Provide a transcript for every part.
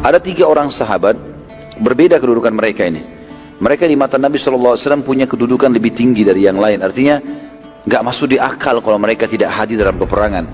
Ada 3 orang sahabat, berbeda kedudukan mereka ini. Mereka di mata Nabi SAW punya kedudukan lebih tinggi dari yang lain. Artinya, nggak masuk di akal kalau mereka tidak hadir dalam peperangan.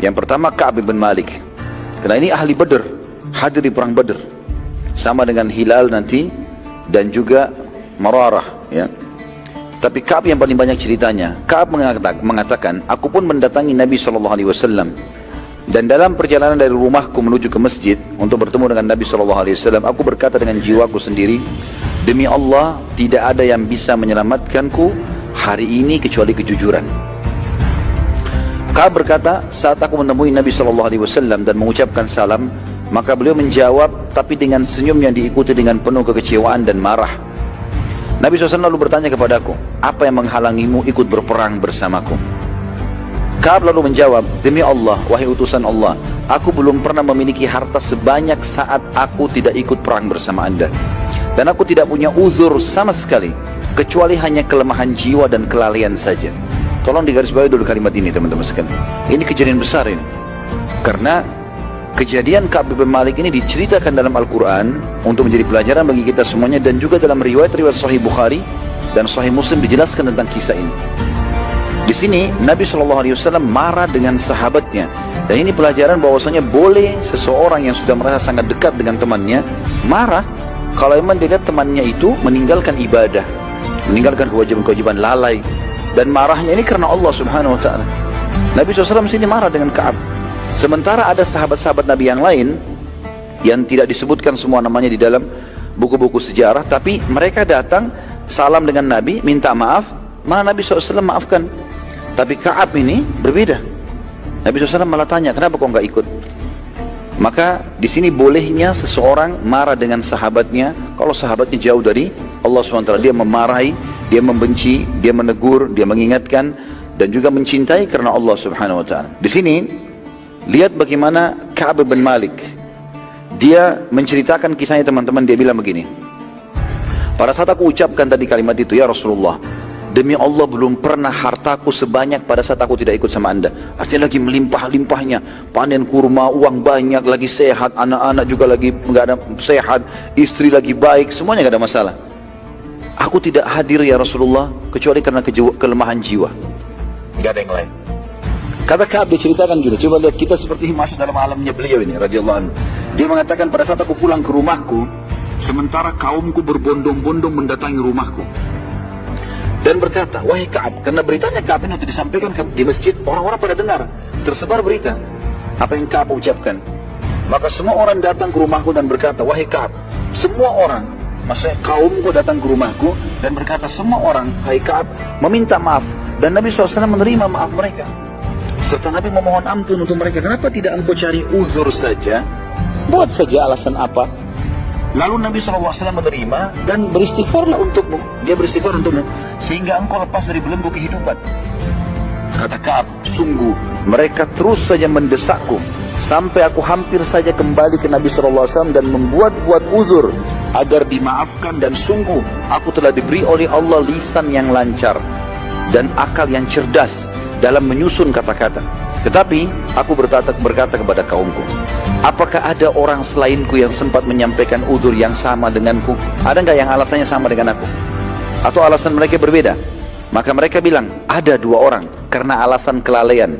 Yang pertama Ka'ab bin Malik. Karena ini ahli Badr, hadir di perang Badr. Sama dengan Hilal nanti, dan juga Mararah. Ya. Tapi Ka'ab yang paling banyak ceritanya. Ka'ab mengatakan, aku pun mendatangi Nabi SAW. Dan dalam perjalanan dari rumahku menuju ke masjid untuk bertemu dengan Nabi SAW, aku berkata dengan jiwaku sendiri, demi Allah, tidak ada yang bisa menyelamatkanku hari ini kecuali kejujuran. Ka'ab berkata, saat aku menemui Nabi SAW dan mengucapkan salam, maka beliau menjawab, tapi dengan senyum yang diikuti dengan penuh kekecewaan dan marah. Nabi SAW lalu bertanya kepadaku, apa yang menghalangimu ikut berperang bersamaku? Ka'ab lalu menjawab, demi Allah, wahai utusan Allah, aku belum pernah memiliki harta sebanyak saat aku tidak ikut perang bersama anda. Dan aku tidak punya uzur sama sekali, kecuali hanya kelemahan jiwa dan kelalaian saja. Tolong digarisbawahi dulu kalimat ini teman-teman sekalian. Ini kejadian besar ini. Karena kejadian Ka'ab bin Malik ini diceritakan dalam Al-Quran untuk menjadi pelajaran bagi kita semuanya, dan juga dalam riwayat-riwayat Sahih Bukhari dan Sahih Muslim dijelaskan tentang kisah ini. Di sini Nabi SAW marah dengan sahabatnya, dan ini pelajaran bahwasanya boleh seseorang yang sudah merasa sangat dekat dengan temannya marah kalau memang dia lihat temannya itu meninggalkan ibadah, meninggalkan kewajiban-kewajiban, lalai, dan marahnya ini karena Allah Subhanahu Wa Taala. Nabi SAW sini marah dengan Ka'ab. Sementara ada sahabat-sahabat Nabi yang lain yang tidak disebutkan semua namanya di dalam buku-buku sejarah, tapi mereka datang salam dengan Nabi, minta maaf, mana Nabi SAW maafkan. Tapi Ka'ab ini berbeda. Nabi SAW malah tanya, kenapa kau nggak ikut? Maka di sini bolehnya seseorang marah dengan sahabatnya kalau sahabatnya jauh dari Allah SWT. Dia memarahi, dia membenci, dia menegur, dia mengingatkan, dan juga mencintai karena Allah Subhanahu Wa Taala. Di sini lihat bagaimana Ka'ab bin Malik. Dia menceritakan kisahnya teman-teman. Dia bilang begini, pada saat aku ucapkan tadi kalimat itu, ya Rasulullah, demi Allah belum pernah hartaku sebanyak pada saat aku tidak ikut sama anda. Artinya lagi melimpah-limpahnya, panen kurma, uang banyak, lagi sehat, anak-anak juga lagi nggak ada sehat, istri lagi baik, semuanya nggak ada masalah. Aku tidak hadir ya Rasulullah kecuali karena kelemahan jiwa, nggak ada yang lain. Kata Ka'ab diceritakan juga, coba lihat kita seperti masuk dalam alamnya beliau ini radhiyallahu anhu. Dia mengatakan, pada saat aku pulang ke rumahku, sementara kaumku berbondong-bondong mendatangi rumahku, dan berkata, wahai Ka'ab, karena beritanya Ka'ab ini untuk disampaikan di masjid, orang-orang pada dengar, tersebar berita apa yang Ka'ab ucapkan. Maka semua orang datang ke rumahku dan berkata, wahai Ka'ab, semua orang, maksudnya kaumku datang ke rumahku dan berkata, semua orang, hai Ka'ab, meminta maaf, dan Nabi SAW menerima maaf mereka, serta Nabi memohon ampun untuk mereka. Kenapa tidak engkau cari uzur saja, buat saja alasan apa? Lalu Nabi SAW menerima dan beristighfarlah untukmu. Dia beristighfar untukmu sehingga engkau lepas dari belenggu kehidupan. Kata Ka'ab, sungguh mereka terus saja mendesakku sampai aku hampir saja kembali ke Nabi SAW dan membuat-buat uzur agar dimaafkan, dan sungguh aku telah diberi oleh Allah lisan yang lancar dan akal yang cerdas dalam menyusun kata-kata. Tetapi aku berkata kepada kaumku, apakah ada orang selainku yang sempat menyampaikan udzur yang sama denganku? Ada nggak yang alasannya sama dengan aku? Atau alasan mereka berbeda? Maka mereka bilang, ada 2 orang karena alasan kelalaian.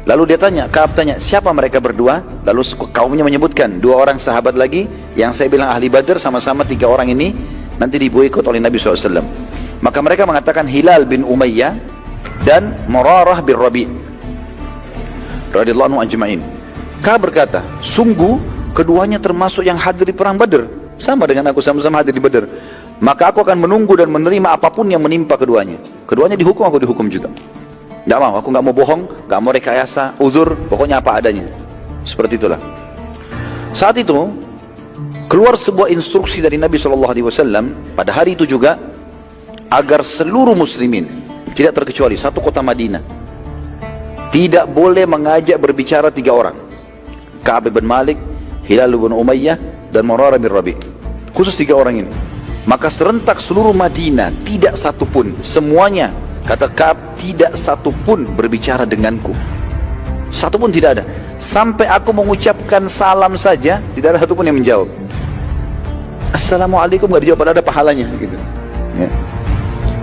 Lalu dia tanya, Ka'ab tanya, siapa mereka berdua? Lalu kaumnya menyebutkan 2 orang sahabat lagi yang saya bilang ahli Badr, sama-sama 3 orang ini nanti diboikot oleh Nabi SAW. Maka mereka mengatakan Hilal bin Umayyah dan Murarah bin Rabi' radhiyallahu anhu ajma'in. Ka'ab berkata, sungguh keduanya termasuk yang hadir di perang Badr, sama dengan aku, sama-sama hadir di Badr. Maka aku akan menunggu dan menerima apapun yang menimpa keduanya. Keduanya dihukum, aku dihukum juga. Tidak mau, aku nggak mau bohong, nggak mau rekayasa, uzur, pokoknya apa adanya. Seperti itulah. Saat itu keluar sebuah instruksi dari Nabi SAW pada hari itu juga, agar seluruh muslimin, tidak terkecuali satu kota Madinah, tidak boleh mengajak berbicara 3 orang, Ka'ab bin Malik, Hilal bin Umayyah, dan Murarah bin Rabi'. Khusus 3 orang ini. Maka serentak seluruh Madinah, tidak satu pun, semuanya, kata Ka'ab, tidak satu pun berbicara denganku. Satu pun tidak ada. Sampai aku mengucapkan salam saja, tidak ada satupun yang menjawab. Assalamualaikum gak dijawab, padahal ada pahalanya gitu. Ya.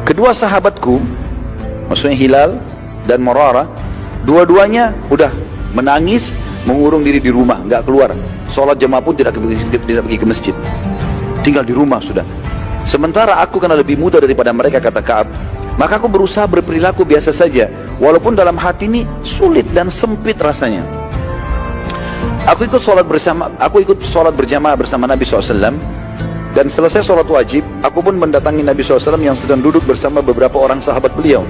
Kedua sahabatku, maksudnya Hilal dan Murarah, dua-duanya udah menangis, mengurung diri di rumah, nggak keluar. Sholat jamaah pun tidak pergi ke masjid, tinggal di rumah sudah. Sementara aku karena lebih muda daripada mereka, kata Ka'ab, maka aku berusaha berperilaku biasa saja, walaupun dalam hati ini sulit dan sempit rasanya. Aku ikut sholat berjamaah bersama Nabi SAW, dan selesai sholat wajib, aku pun mendatangi Nabi SAW yang sedang duduk bersama beberapa orang sahabat beliau.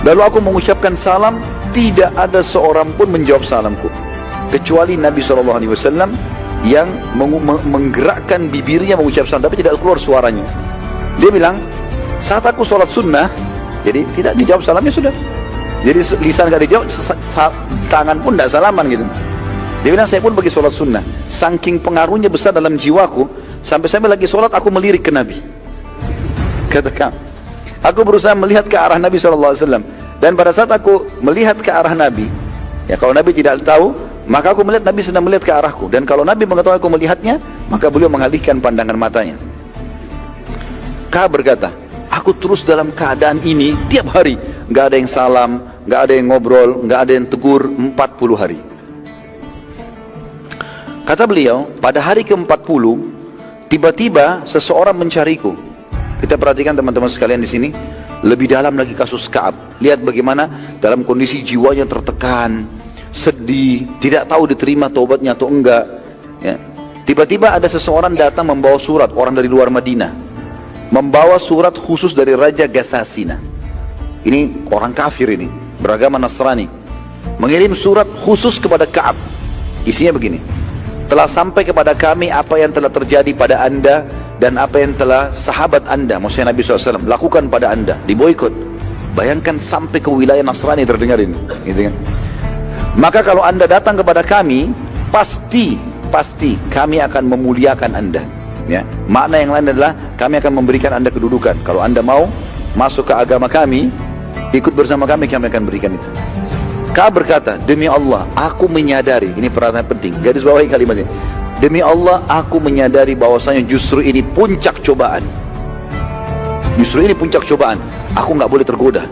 Lalu aku mengucapkan salam, tidak ada seorang pun menjawab salamku, kecuali Nabi SAW yang menggerakkan bibirnya mengucap salam, tapi tidak keluar suaranya. Dia bilang, saat aku sholat sunnah, jadi tidak dijawab salamnya sudah. Jadi lisan gak dijawab, tangan pun tidak salaman gitu. Dia bilang, saya pun pergi sholat sunnah. Saking pengaruhnya besar dalam jiwaku, sampai-sampai lagi sholat aku melirik ke Nabi. Katakan, aku berusaha melihat ke arah Nabi SAW. Dan pada saat aku melihat ke arah Nabi, ya kalau Nabi tidak tahu, maka aku melihat Nabi sedang melihat ke arahku. Dan kalau Nabi mengetahui aku melihatnya, maka beliau mengalihkan pandangan matanya. Ka'ab berkata, aku terus dalam keadaan ini tiap hari, nggak ada yang salam, nggak ada yang ngobrol, nggak ada yang tegur, 40 hari. Kata beliau, pada hari ke-40, tiba-tiba seseorang mencariku. Kita perhatikan teman-teman sekalian di sini, lebih dalam lagi kasus Ka'ab. Lihat bagaimana dalam kondisi jiwanya tertekan, sedih, tidak tahu diterima taubatnya atau enggak. Ya. Tiba-tiba ada seseorang datang membawa surat, orang dari luar Madinah, membawa surat khusus dari Raja Gasasina. Ini orang kafir ini, beragama Nasrani, mengirim surat khusus kepada Ka'ab. Isinya begini, telah sampai kepada kami apa yang telah terjadi pada anda dan apa yang telah sahabat anda, maksudnya Nabi SAW, lakukan pada anda, diboikot. Bayangkan sampai ke wilayah Nasrani terdengar ini, gitu kan? Maka kalau anda datang kepada kami, pasti kami akan memuliakan anda. Ya, makna yang lain adalah kami akan memberikan anda kedudukan. Kalau anda mau masuk ke agama kami, ikut bersama kami akan berikan itu. Ka'ab berkata, demi Allah, aku menyadari, ini perhatian penting, garis bawahi kalimat ini. Demi Allah, aku menyadari bahwasanya justru ini puncak cobaan. Justru ini puncak cobaan. Aku nggak boleh tergoda.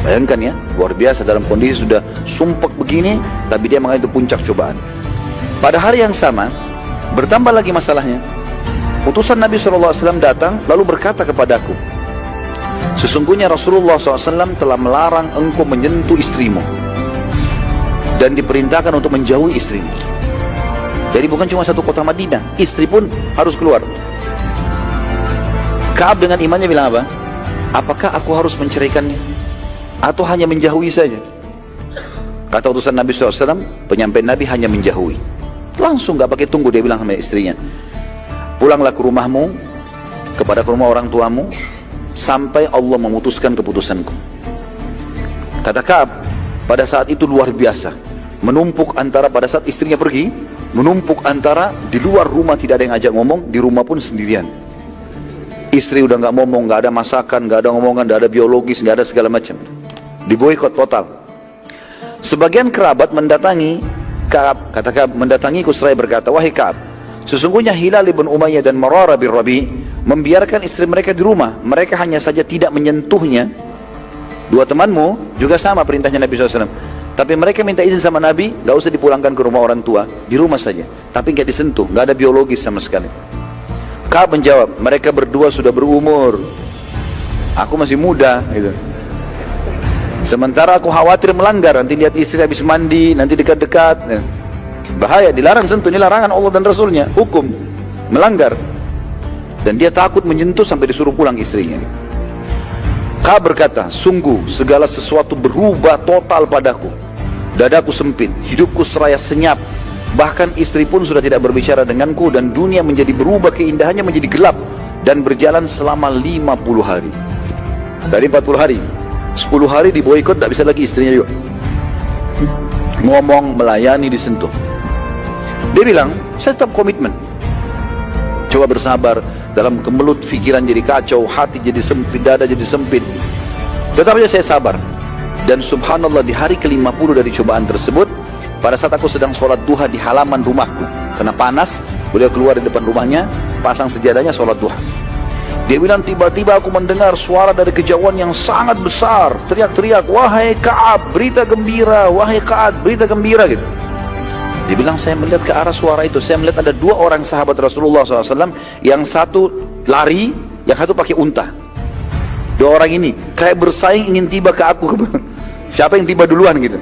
Bayangkan ya, luar biasa dalam kondisi sudah sumpek begini, tapi dia menganggap itu puncak cobaan. Pada hari yang sama, bertambah lagi masalahnya. Utusan Nabi SAW datang, lalu berkata kepadaku, sesungguhnya Rasulullah SAW telah melarang engkau menyentuh istrimu dan diperintahkan untuk menjauhi istrimu. Jadi bukan cuma satu kota Madinah, istri pun harus keluar. Ka'ab dengan imannya bilang apa? Apakah aku harus menceraikannya atau hanya menjauhi saja? Kata utusan Nabi SAW, penyampaian Nabi hanya menjauhi. Langsung gak pakai tunggu, dia bilang sama istrinya, pulanglah ke rumahmu, ke rumah orang tuamu, sampai Allah memutuskan keputusanku. Kata Ka'ab, pada saat itu luar biasa, menumpuk antara, pada saat istrinya pergi, menumpuk antara di luar rumah tidak ada yang ajak ngomong, di rumah pun sendirian. Istri udah nggak ngomong, nggak ada masakan, nggak ada ngomongan, nggak ada biologis, nggak ada segala macam. Diboikot total. Sebagian kerabat mendatangi Ka'ab, kata Ka'ab, mendatangiku seraya berkata, wahai Ka'ab, sesungguhnya Hilal ibn Umayyah dan Murarah bin Rabi' membiarkan istri mereka di rumah, mereka hanya saja tidak menyentuhnya. Dua temanmu juga sama perintahnya Nabi SAW, tapi mereka minta izin sama Nabi, gak usah dipulangkan ke rumah orang tua, di rumah saja, tapi gak disentuh, gak ada biologis sama sekali. Ka'ab menjawab, mereka berdua sudah berumur, aku masih muda gitu. Sementara aku khawatir melanggar, nanti lihat istri habis mandi, nanti dekat-dekat, bahaya, dilarang sentuh, ini larangan Allah dan Rasulnya, hukum melanggar. Dan dia takut menyentuh sampai disuruh pulang istrinya. Ka'ab berkata, sungguh segala sesuatu berubah total padaku, dadaku sempit, hidupku seraya senyap, bahkan istri pun sudah tidak berbicara denganku, dan dunia menjadi berubah, keindahannya menjadi gelap, dan berjalan selama 50 hari. Dari 40 hari 10 hari diboikot, tak bisa lagi istrinya juga ngomong, melayani, disentuh. Dia bilang, saya tetap komitmen, coba bersabar. Dalam kemelut pikiran jadi kacau, hati jadi sempit, dada jadi sempit, tetap saja saya sabar. Dan subhanallah, di hari ke-50 dari cobaan tersebut, pada saat aku sedang sholat duha di halaman rumahku. Karena panas, beliau keluar di depan rumahnya, pasang sejadahnya, sholat duha. Dia bilang, tiba-tiba aku mendengar suara dari kejauhan yang sangat besar, teriak-teriak, wahai Ka'ab, berita gembira, wahai Ka'ab, berita gembira, gitu. Dia bilang, saya melihat ke arah suara itu, saya melihat ada dua orang sahabat Rasulullah SAW, yang satu lari, yang satu pakai unta. Dua orang ini kayak bersaing ingin tiba ke aku. Siapa yang tiba duluan gitu.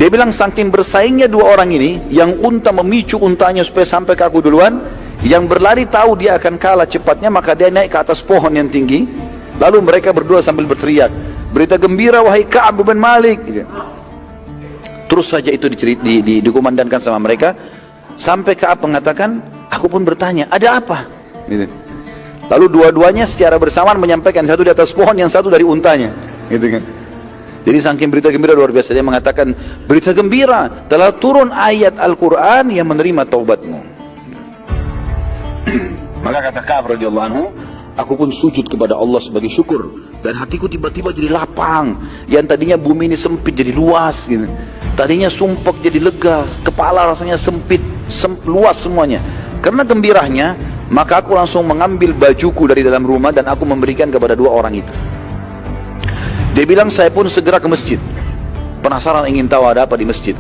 Dia bilang, saking bersaingnya dua orang ini, yang unta memicu untanya supaya sampai ke aku duluan, yang berlari tahu dia akan kalah cepatnya, maka dia naik ke atas pohon yang tinggi. Lalu mereka berdua sambil berteriak, berita gembira wahai Ka'ab bin Malik, gitu. Terus saja itu dikumandangkan sama mereka, sampai Ka'ab mengatakan, aku pun bertanya, ada apa, gitu. Lalu dua-duanya secara bersamaan menyampaikan, satu di atas pohon, yang satu dari untanya, gitu kan. Jadi saking berita gembira luar biasa, dia mengatakan, berita gembira, telah turun ayat Al-Quran yang menerima taubatmu. Maka kata Ka'ab radhiyallahu anhu, aku pun sujud kepada Allah sebagai syukur, dan hatiku tiba-tiba jadi lapang. Yang tadinya bumi ini sempit jadi luas, gitu. Tadinya sumpek jadi lega, kepala rasanya sempit, luas semuanya. Karena gembiranya, maka aku langsung mengambil bajuku dari dalam rumah dan aku memberikan kepada dua orang itu. Dia bilang, saya pun segera ke masjid, penasaran ingin tahu ada apa di masjid.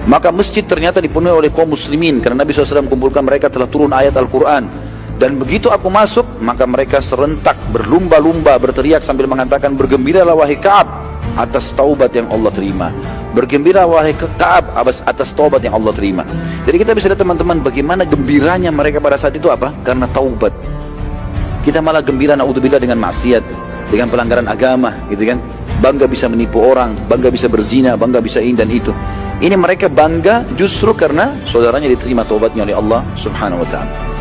Maka masjid ternyata dipenuhi oleh kaum muslimin, karena Nabi SAW kumpulkan mereka telah turun ayat Al-Quran. Dan begitu aku masuk, maka mereka serentak berlumba-lumba berteriak sambil mengatakan, bergembiralah wahai Ka'ab atas taubat yang Allah terima. Bergembira wahai Ka'ab atas taubat yang Allah terima. Jadi kita bisa lihat teman-teman, bagaimana gembiranya mereka pada saat itu apa? Karena taubat. Kita malah gembira naudzubillah dengan maksiat, dengan pelanggaran agama, gitu kan. Bangga bisa menipu orang, bangga bisa berzina, bangga bisa ini dan itu. Ini mereka bangga justru karena saudaranya diterima taubatnya oleh Allah Subhanahu wa ta'ala.